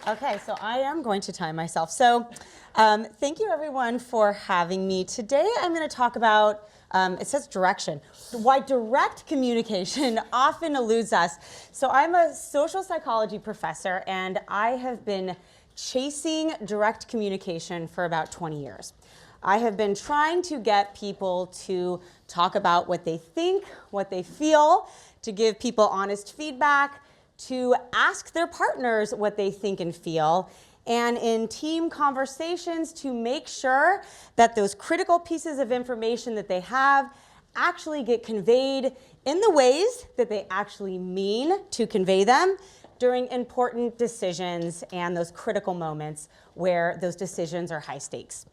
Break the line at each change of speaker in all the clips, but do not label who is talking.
Okay, so I am going to time myself. So thank you everyone for having me. Today I'm going to talk about, it says direction, why direct communication often eludes us. So I'm a social psychology professor and I have been chasing direct communication for about 20 years. I have been trying to get people to talk about what they think, what they feel, to give people honest feedback, to ask their partners what they think and feel, and in team conversations to make sure that those critical pieces of information that they have actually get conveyed in the ways that they actually mean to convey them during important decisions and those critical moments where those decisions are high stakes.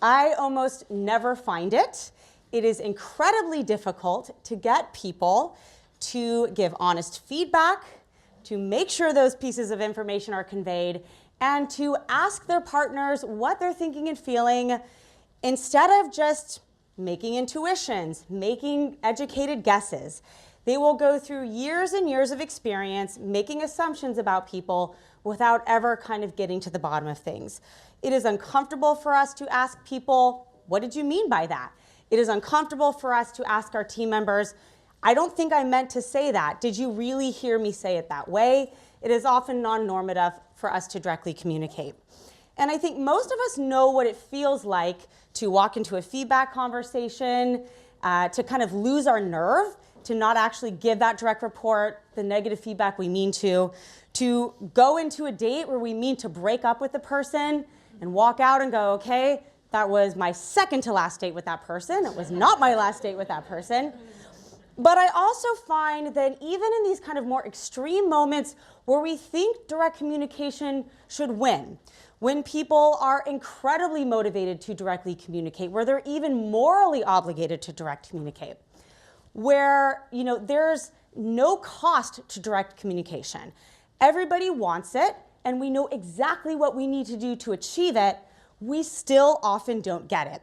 I almost never find it. It is incredibly difficult to get people to give honest feedback, to make sure those pieces of information are conveyed, and to ask their partners what they're thinking and feeling instead of just making intuitions, making educated guesses. They will go through years and years of experience making assumptions about people without ever kind of getting to the bottom of things. It is uncomfortable for us to ask people, what did you mean by that? It is uncomfortable for us to ask our team members, I don't think I meant to say that. Did you really hear me say it that way? It is often non-normative for us to directly communicate. And I think most of us know what it feels like to walk into a feedback conversation, to kind of lose our nerve, to not actually give that direct report, the negative feedback we mean to go into a date where we mean to break up with the person and walk out and go, okay, that was my second to last date with that person. It was not my last date with that person. But I also find that even in these kind of more extreme moments where we think direct communication should win, when people are incredibly motivated to directly communicate, where they're even morally obligated to direct communicate, where there's no cost to direct communication. Everybody wants it, and we know exactly what we need to do to achieve it, we still often don't get it.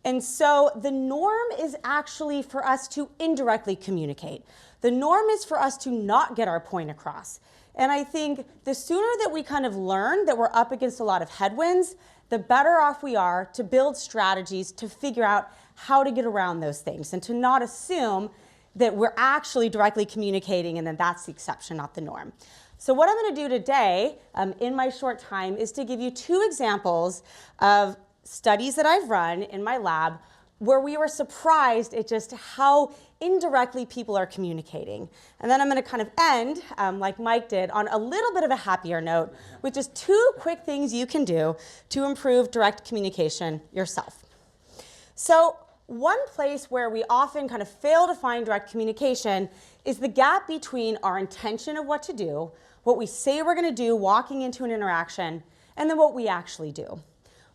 And so the norm is actually for us to indirectly communicate. The norm is for us to not get our point across. And I think the sooner that we kind of learn that we're up against a lot of headwinds, the better off we are to build strategies to figure out how to get around those things and to not assume that we're actually directly communicating and then that's the exception, not the norm. So what I'm going to do today in my short time is to give you two examples of studies that I've run in my lab where we were surprised at just how indirectly people are communicating. And then I'm going to kind of end, like Mike did, on a little bit of a happier note with just two quick things you can do to improve direct communication yourself. So one place where we often kind of fail to find direct communication is the gap between our intention of what to do, what we say we're going to do walking into an interaction, and then what we actually do.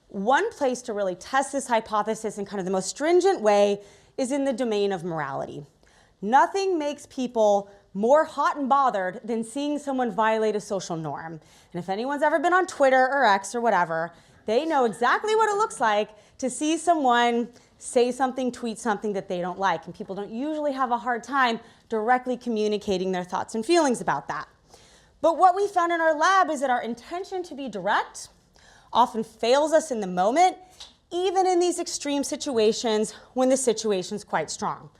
One place to really test this hypothesis in kind of the most stringent way is in the domain of morality. Nothing makes people more hot and bothered than seeing someone violate a social norm. And if anyone's ever been on Twitter or X or whatever, they know exactly what it looks like to see someone say something, tweet something that they don't like. And people don't usually have a hard time directly communicating their thoughts and feelings about that. But what we found in our lab is that our intention to be direct often fails us in the moment, even in these extreme situations when the situation's quite strong.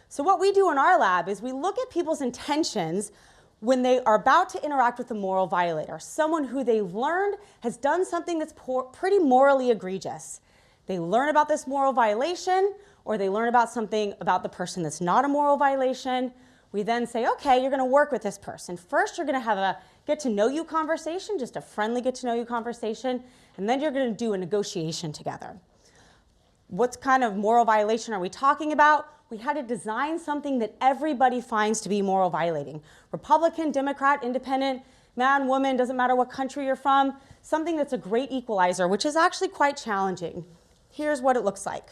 So what we do in our lab is we look at people's intentions when they are about to interact with a moral violator, someone who they've learned has done something that's pretty morally egregious. They learn about this moral violation, or they learn about something about the person that's not a moral violation. We then say, okay, you're going to work with this person. First, you're going to have a get-to-know-you conversation, just a friendly get-to-know-you conversation, and then you're going to do a negotiation together. What kind of moral violation are we talking about? We had to design something that everybody finds to be moral violating. Republican, Democrat, independent, man, woman, doesn't matter what country you're from, something that's a great equalizer, which is actually quite challenging. Here's what it looks like.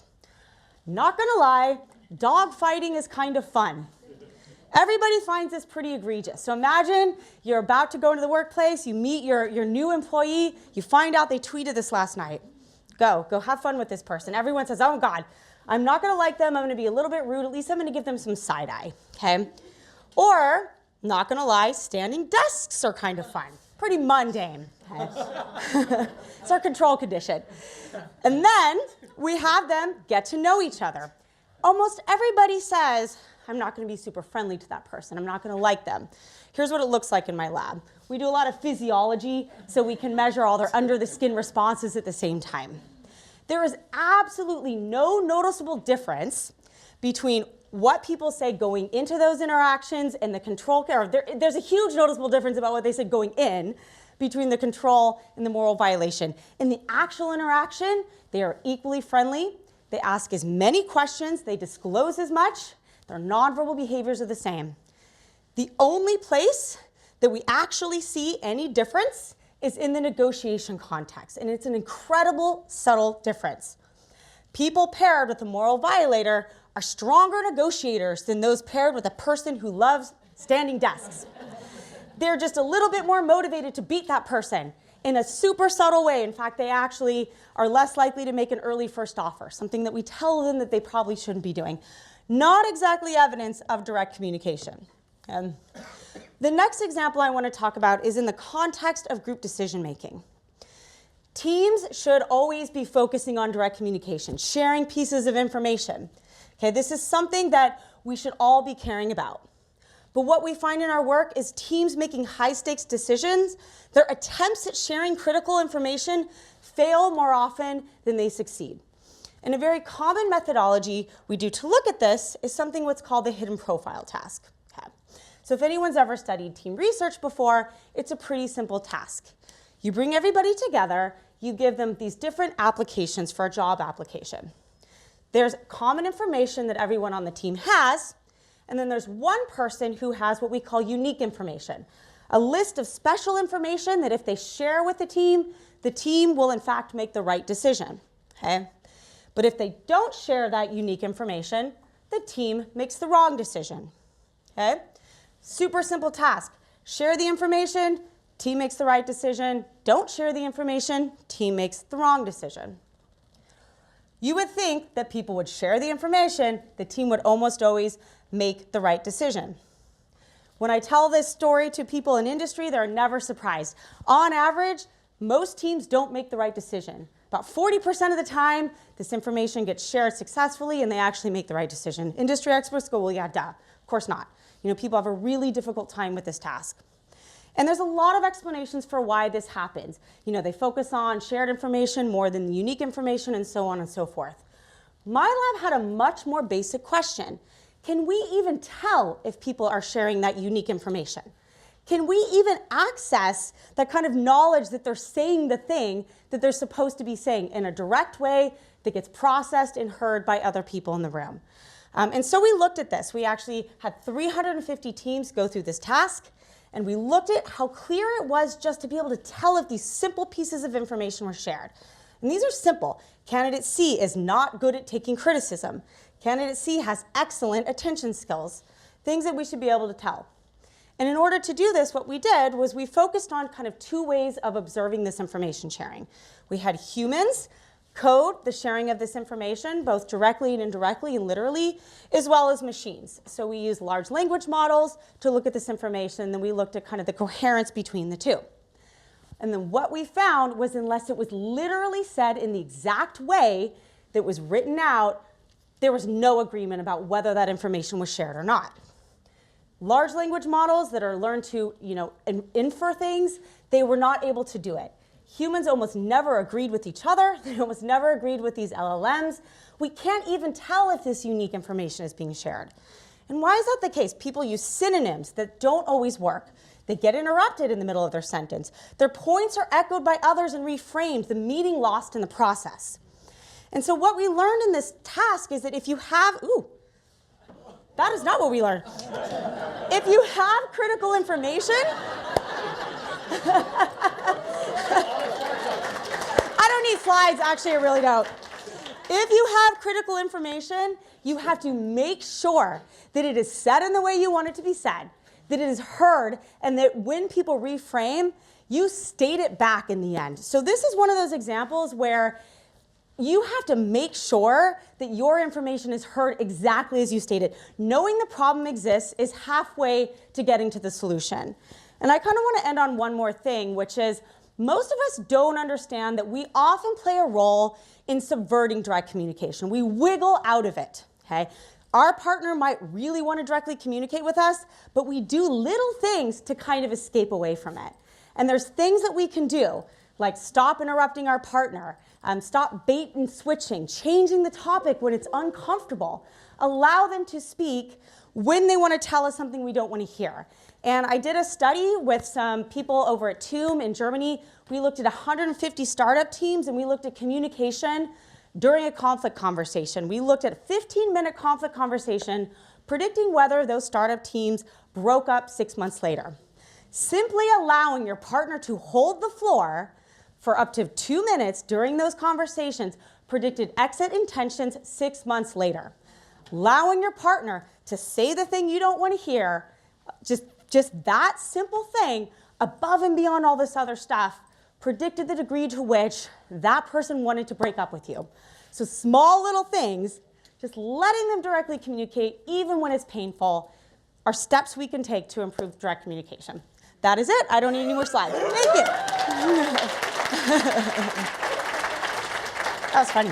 Not going to lie, dog fighting is kind of fun. Everybody finds this pretty egregious. So imagine you're about to go into the workplace, you meet your new employee, you find out they tweeted this last night. Go have fun with this person. Everyone says, oh God, I'm not gonna like them, I'm gonna be a little bit rude, at least I'm gonna give them some side eye, okay? Or, not gonna lie, standing desks are kind of fun. Pretty mundane, Okay. It's our control condition. And then we have them get to know each other. Almost everybody says, I'm not going to be super friendly to that person. I'm not going to like them. Here's what it looks like in my lab. We do a lot of physiology so we can measure all their under-the-skin responses at the same time. There is absolutely no noticeable difference between what people say going into those interactions and the control. There's a huge noticeable difference about what they said going in between the control and the moral violation. In the actual interaction, they are equally friendly. They ask as many questions. They disclose as much. Their nonverbal behaviors are the same. The only place that we actually see any difference is in the negotiation context, and it's an incredible, subtle difference. People paired with a moral violator are stronger negotiators than those paired with a person who loves standing desks. They're just a little bit more motivated to beat that person in a super subtle way. In fact, they actually are less likely to make an early first offer, something that we tell them that they probably shouldn't be doing. Not exactly evidence of direct communication. The next example I want to talk about is in the context of group decision making. Teams should always be focusing on direct communication, sharing pieces of information. Okay, this is something that we should all be caring about. But what we find in our work is teams making high-stakes decisions, their attempts at sharing critical information fail more often than they succeed. And a very common methodology we do to look at this is something what's called the hidden profile task. Okay. So if anyone's ever studied team research before, it's a pretty simple task. You bring everybody together, you give them these different applications for a job application. There's common information that everyone on the team has, and then there's one person who has what we call unique information, a list of special information that if they share with the team will in fact make the right decision. Okay? But if they don't share that unique information, the team makes the wrong decision. Okay? Super simple task. Share the information, team makes the right decision. Don't share the information, team makes the wrong decision. You would think that people would share the information, the team would almost always make the right decision. When I tell this story to people in industry, they're never surprised. On average, most teams don't make the right decision. About 40% of the time, this information gets shared successfully and they actually make the right decision. Industry experts go, well, yeah, duh. Of course not. People have a really difficult time with this task. And there's a lot of explanations for why this happens. They focus on shared information more than unique information and so on and so forth. My lab had a much more basic question. Can we even tell if people are sharing that unique information? Can we even access that kind of knowledge that they're saying the thing that they're supposed to be saying in a direct way that gets processed and heard by other people in the room? And so we looked at this. We actually had 350 teams go through this task, and we looked at how clear it was just to be able to tell if these simple pieces of information were shared. And these are simple. Candidate C is not good at taking criticism. Candidate C has excellent attention skills, things that we should be able to tell. And in order to do this, what we did was we focused on kind of two ways of observing this information sharing. We had humans code the sharing of this information, both directly and indirectly and literally, as well as machines. So we used large language models to look at this information, and then we looked at kind of the coherence between the two. And then what we found was unless it was literally said in the exact way that was written out, there was no agreement about whether that information was shared or not. Large language models that are learned to, infer things, they were not able to do it. Humans almost never agreed with each other. They almost never agreed with these LLMs. We can't even tell if this unique information is being shared. And why is that the case? People use synonyms that don't always work. They get interrupted in the middle of their sentence. Their points are echoed by others and reframed, the meaning lost in the process. And so what we learned in this task is that if you have, that is not what we learned. If you have critical information, I don't need slides, actually I really don't. If you have critical information, you have to make sure that it is said in the way you want it to be said, that it is heard, and that when people reframe, you state it back in the end. So this is one of those examples where you have to make sure that your information is heard exactly as you stated. Knowing the problem exists is halfway to getting to the solution. And I kind of want to end on one more thing, which is most of us don't understand that we often play a role in subverting direct communication. We wiggle out of it, okay? Our partner might really want to directly communicate with us, but we do little things to kind of escape away from it. And there's things that we can do, like stop interrupting our partner, stop bait and switching, changing the topic when it's uncomfortable, allow them to speak when they want to tell us something we don't want to hear. And I did a study with some people over at TUM in Germany. We looked at 150 startup teams, and we looked at communication during a conflict conversation. We looked at a 15-minute conflict conversation, predicting whether those startup teams broke up 6 months later. Simply allowing your partner to hold the floor for up to 2 minutes during those conversations predicted exit intentions 6 months later. Allowing your partner to say the thing you don't want to hear, just that simple thing, above and beyond all this other stuff, predicted the degree to which that person wanted to break up with you. So small little things, just letting them directly communicate, even when it's painful, are steps we can take to improve direct communication. That is it. I don't need any more slides. Thank you. That was funny.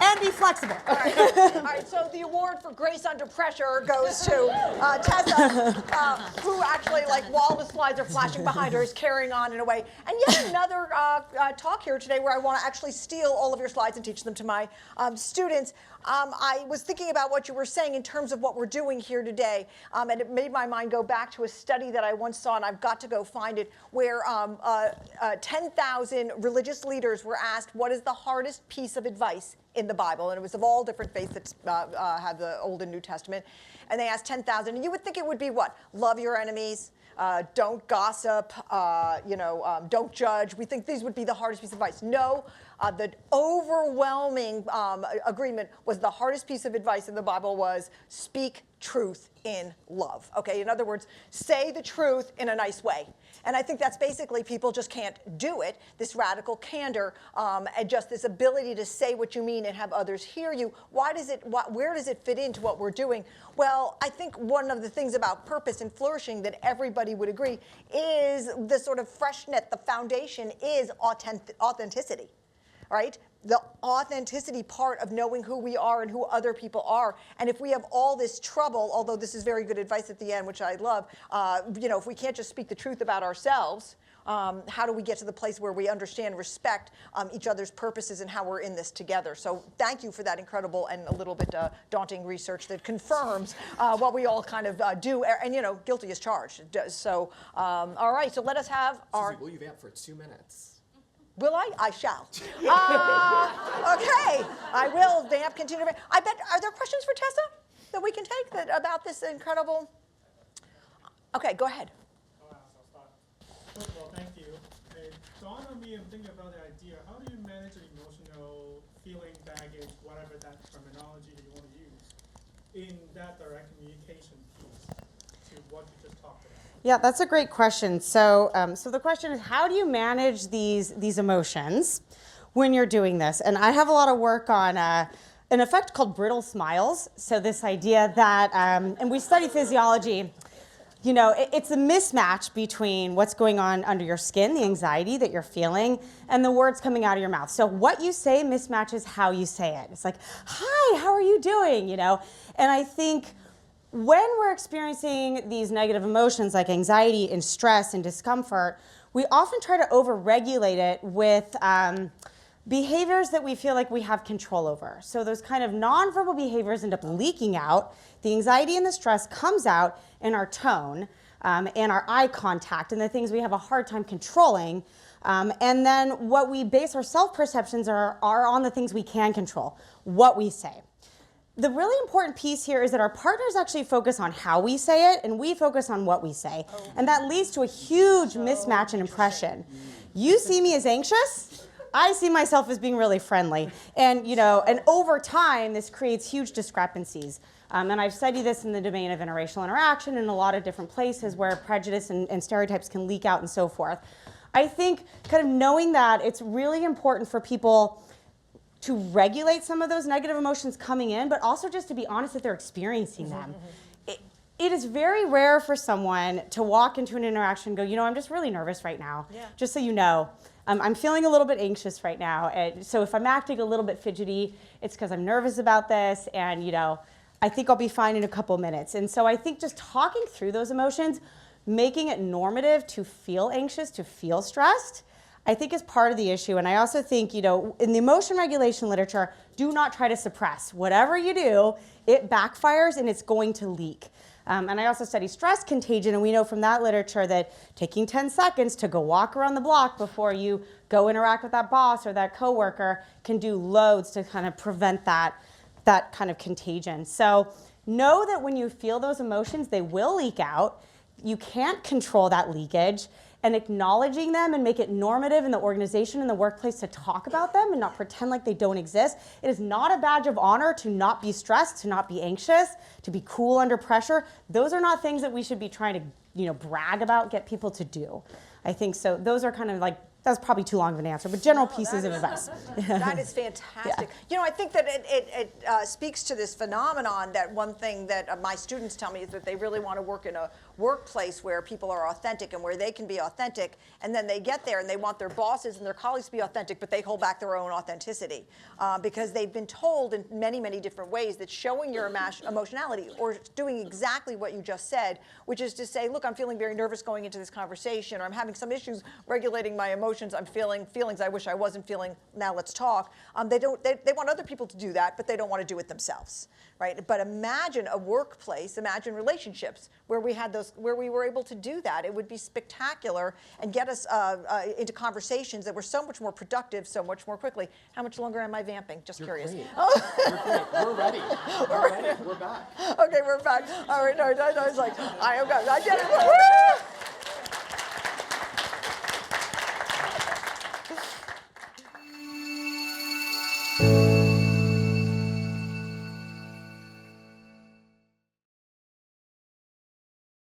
And be flexible.
All right, so the award for grace under pressure goes to Tessa, who actually, like, while the slides are flashing behind her, is carrying on in a way. And yet another talk here today where I want to actually steal all of your slides and teach them to my students. I was thinking about what you were saying in terms of what we're doing here today, and it made my mind go back to a study that I once saw, and I've got to go find it, where 10,000 religious leaders were asked, what is the hardest piece of advice in the Bible? And it was of all different faiths that have the Old and New Testament. And they asked 10,000, and you would think it would be what? Love your enemies, don't gossip, don't judge. We think these would be the hardest piece of advice. No, the overwhelming agreement was the hardest piece of advice in the Bible was speak truth in love. Okay, in other words, say the truth in a nice way. And I think that's basically people just can't do it, this radical candor, and just this ability to say what you mean and have others hear you. Where does it fit into what we're doing? Well, I think one of the things about purpose and flourishing that everybody would agree is the sort of freshness, the foundation is authenticity, right? The authenticity part of knowing who we are and who other people are. And if we have all this trouble, although this is very good advice at the end, which I love, if we can't just speak the truth about ourselves, how do we get to the place where we understand, respect each other's purposes and how we're in this together? So thank you for that incredible and a little bit daunting research that confirms what we all kind of do. And, guilty as charged. So, all right, so let us have our...
Susie, will you vamp for 2 minutes?
Will I? I shall. Okay, I will vamp, continue to vamp. I bet, are there questions for Tessa that we can take about this incredible? Okay, go ahead.
I'll start. First of all, thank you. It dawned on me and thinking about the idea, how do you manage an emotional feeling, baggage, whatever that terminology that you want to use, in that direct communication piece to what you just talked about?
Yeah, that's a great question. So, so the question is, how do you manage these emotions when you're doing this? And I have a lot of work on an effect called brittle smiles. So this idea that, and we study physiology, it's a mismatch between what's going on under your skin, the anxiety that you're feeling, and the words coming out of your mouth. So what you say mismatches how you say it. It's like, hi, how are you doing? And I think when we're experiencing these negative emotions like anxiety and stress and discomfort, we often try to overregulate it with behaviors that we feel like we have control over. So those kind of nonverbal behaviors end up leaking out. The anxiety and the stress comes out in our tone and our eye contact and the things we have a hard time controlling. And then what we base our self-perceptions are on the things we can control, what we say. The really important piece here is that our partners actually focus on how we say it, and we focus on what we say. And that leads to a huge mismatch in impression. You see me as anxious, I see myself as being really friendly. And, and over time, this creates huge discrepancies. And I've studied this in the domain of interracial interaction in a lot of different places where prejudice and stereotypes can leak out and so forth. I think kind of knowing that it's really important for people to regulate some of those negative emotions coming in, but also just to be honest that they're experiencing them. it is very rare for someone to walk into an interaction and go, you know, I'm just really nervous right now.
Yeah.
Just so you know, I'm feeling a little bit anxious right now. And so if I'm acting a little bit fidgety, it's because I'm nervous about this, and, you know, I think I'll be fine in a couple minutes. And so I think just talking through those emotions, making it normative to feel anxious, to feel stressed, I think is part of the issue. And I also think, you know, in the emotion regulation literature, do not try to suppress. Whatever you do, it backfires and it's going to leak. And I also study stress contagion, and we know from that literature that taking 10 seconds to go walk around the block before you go interact with that boss or that coworker can do loads to kind of prevent that kind of contagion. So know that when you feel those emotions, they will leak out. You can't control that leakage, and acknowledging them and make it normative in the organization and the workplace to talk about them and not pretend like they don't exist. It is not a badge of honor to not be stressed, to not be anxious, to be cool under pressure. Those are not things that we should be trying to, you know, brag about, get people to do. I think so. Those are kind of like, that's probably too long of an answer, but general pieces of advice.
That is fantastic. Yeah. You know, I think that it speaks to this phenomenon that one thing that my students tell me is that they really want to work in a workplace where people are authentic and where they can be authentic, and then they get there and they want their bosses and their colleagues to be authentic, but they hold back their own authenticity because they've been told in many, many different ways that showing your emotionality or doing exactly what you just said, which is to say, look, I'm feeling very nervous going into this conversation, or I'm having some issues regulating my emotions, I'm feeling feelings I wish I wasn't feeling, now let's talk. They want other people to do that, but they don't want to do it themselves, right? But imagine a workplace, imagine relationships where we had those, where we were able to do that. It would be spectacular and get us into conversations that were so much more productive, so much more quickly. How much longer am I vamping? Just curious.
Great. You're great. We're ready. We're ready. We're back.
Okay, we're back. All right, no, it's like, I did it. Woo!